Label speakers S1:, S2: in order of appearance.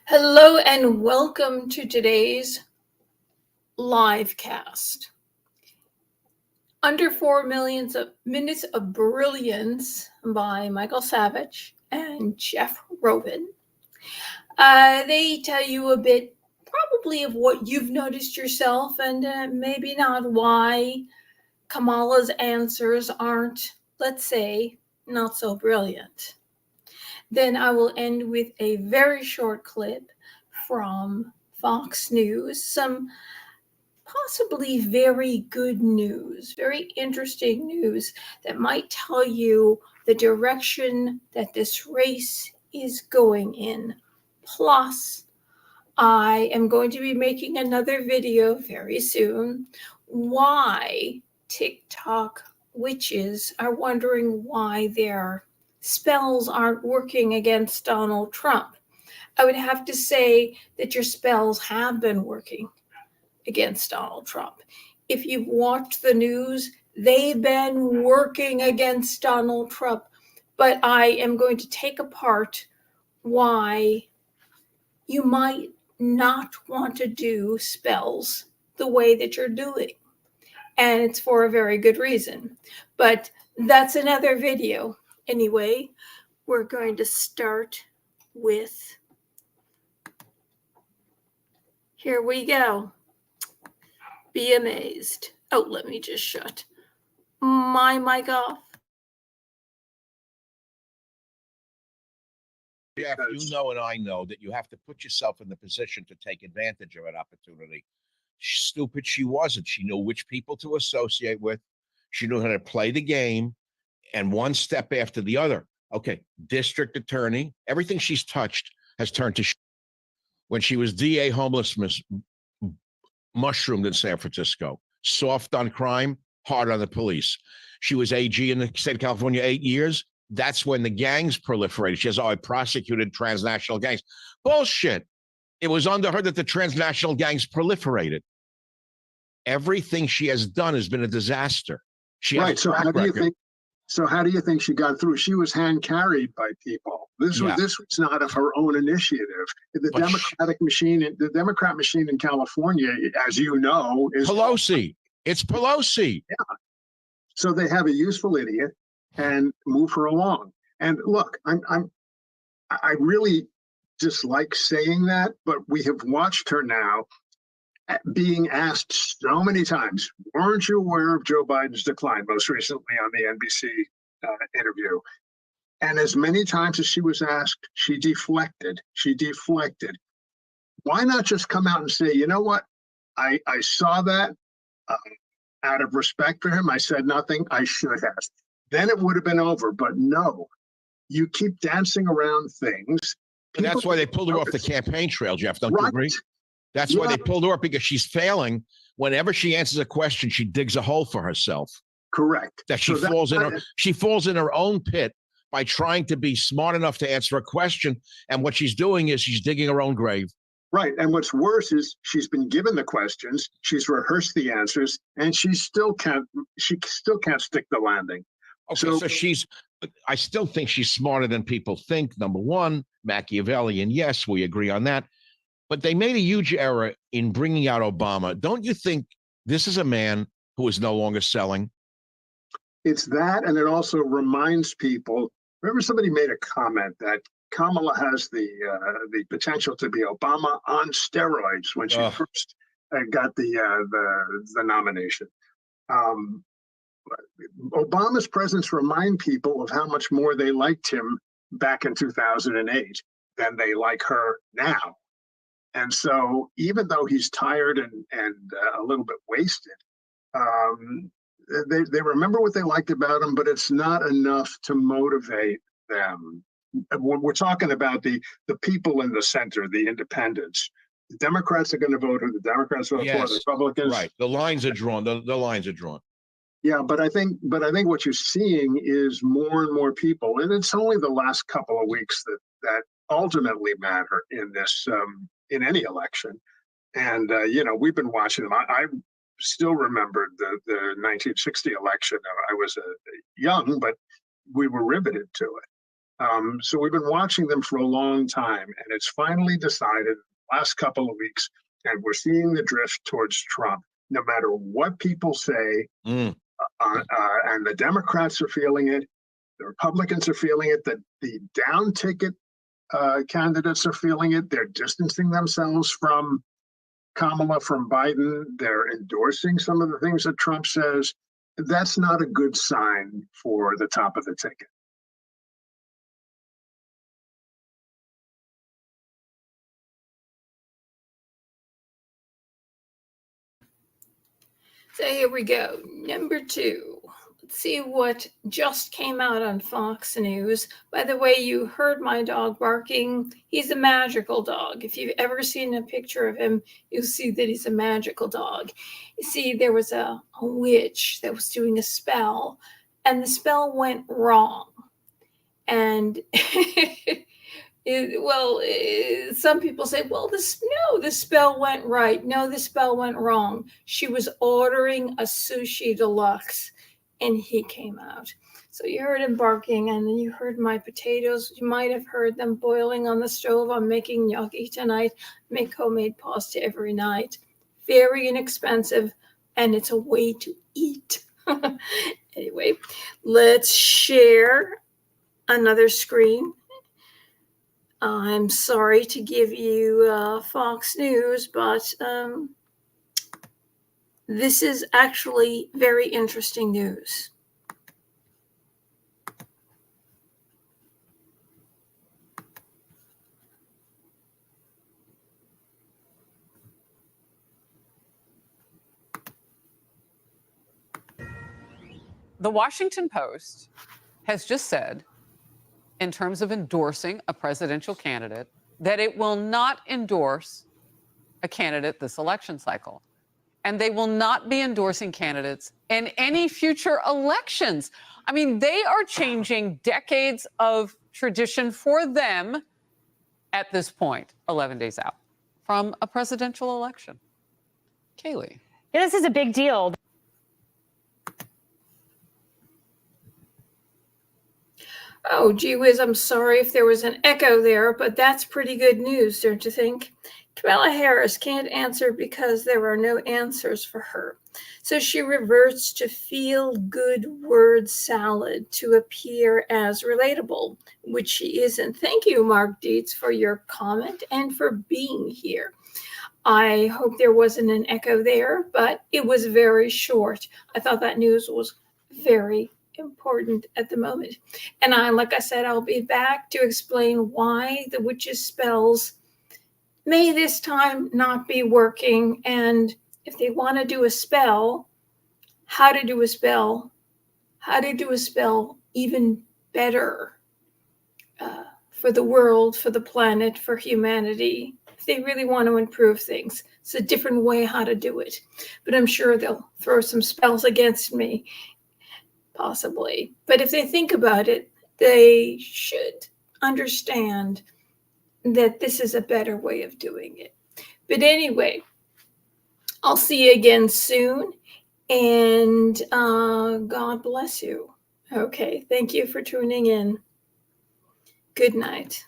S1: Hello and welcome to today's live cast. Under 4 minutes of Brilliance by Michael Savage and Jeff Rovin. They tell you a bit probably of what you've noticed yourself and maybe not why Kamala's answers aren't, let's say, not so brilliant. Then I will end with a very short clip from Fox News, some possibly very good news, very interesting news that might tell you the direction that this race is going in. Plus, I am going to be making another video very soon why TikTok witches are wondering why their spells aren't working against Donald Trump. I would have to say that your spells have been working against Donald Trump. If you've watched the news, they've been working against Donald Trump. But I am going to take apart why you might not want to do spells the way that you're doing. And it's for a very good reason. But that's another video. Anyway, we're going to start with, here we go. Be amazed. Oh, let me just shut my mic off.
S2: Jeff, you know and I know that you have to put yourself in the position to take advantage of an opportunity. Stupid she wasn't. She knew which people to associate with. She knew how to play the game, and one step after the other. Okay, district attorney, everything she's touched has turned to when she was DA, homelessness mushroomed in San Francisco, soft on crime, hard on the police. She was AG in the state of California 8 years. That's when the gangs proliferated. She says, I prosecuted transnational gangs. Bullshit. It was under her that the transnational gangs proliferated. Everything she has done has been a disaster. She
S3: right. So how do you think? So how do you think she got through? She was hand carried by people. This was not of her own initiative. The Democrat machine in California, as you know, is
S2: Pelosi. It's Pelosi.
S3: Yeah. So they have a useful idiot and move her along. And look, I really dislike saying that, but we have watched her now being asked so many times, weren't you aware of Joe Biden's decline, most recently on the NBC interview? And as many times as she was asked, she deflected. Why not just come out and say, you know what? I saw that out of respect for him. I said nothing. I should have. Then it would have been over. But no, you keep dancing around things.
S2: And that's why they pulled her off the campaign trail, Jeff. Don't you agree? That's why they pulled her up, because she's failing. Whenever she answers a question, she digs a hole for herself.
S3: Correct.
S2: That she falls in her own pit by trying to be smart enough to answer a question. And what she's doing is she's digging her own grave.
S3: Right. And what's worse is she's been given the questions, she's rehearsed the answers, and she still can't stick the landing.
S2: Okay, so I still think she's smarter than people think. Number one, Machiavellian. Yes, we agree on that. But they made a huge error in bringing out Obama. Don't you think this is a man who is no longer selling?
S3: It's that, and it also reminds people. Remember, somebody made a comment that Kamala has the potential to be Obama on steroids when she first got the nomination. Obama's presence remind people of how much more they liked him back in 2008 than they like her now. And so even though he's tired and a little bit wasted, they remember what they liked about him, but it's not enough to motivate them. We're talking about the people in the center, the independents. The Democrats are going to vote who the Democrats vote for. The Republicans,
S2: right? The lines are drawn. The lines are drawn.
S3: Yeah, but I think what you're seeing is more and more people, and it's only the last couple of weeks that ultimately matter in this in any election. And we've been watching them. I still remember the 1960 election. I was young, but we were riveted to it. So we've been watching them for a long time, and it's finally decided last couple of weeks, and we're seeing the drift towards Trump. No matter what people say, and the Democrats are feeling it, the Republicans are feeling it, the down ticket candidates are feeling it. They're distancing themselves from Kamala, from Biden. They're endorsing some of the things that Trump says. That's not a good sign for the top of the ticket.
S1: So here we go. Number 2. Let's see what just came out on Fox News. By the way, you heard my dog barking. He's a magical dog. If you've ever seen a picture of him, you'll see that he's a magical dog. You see, there was a witch that was doing a spell, and the spell went wrong. And some people say, well, the spell went right. No, the spell went wrong. She was ordering a sushi deluxe, and he came out. So you heard him barking, and then you heard my potatoes. You might have heard them boiling on the stove. I'm making gnocchi tonight. Make homemade pasta every night. Very inexpensive, and it's a way to eat. Anyway, let's share another screen. I'm sorry to give you Fox News, but this is actually very interesting news.
S4: The Washington Post has just said, in terms of endorsing a presidential candidate, that it will not endorse a candidate this election cycle. And they will not be endorsing candidates in any future elections. I mean, they are changing decades of tradition for them at this point, 11 days out from a presidential election. Kaylee.
S5: Yeah, this is a big deal.
S1: Oh, gee whiz, I'm sorry if there was an echo there, but that's pretty good news, don't you think? Kamala Harris can't answer because there are no answers for her. So she reverts to feel-good word salad to appear as relatable, which she isn't. Thank you, Mark Dietz, for your comment and for being here. I hope there wasn't an echo there, but it was very short. I thought that news was very important at the moment. And like I said, I'll be back to explain why the witch's spells may this time not be working. And if they want to do a spell, how to do a spell even better for the world, for the planet, for humanity. If they really want to improve things, it's a different way how to do it. But I'm sure they'll throw some spells against me, possibly. But if they think about it, they should understand that this is a better way of doing it. But anyway, I'll see you again soon, and God bless you. Okay, thank you for tuning in. Good night.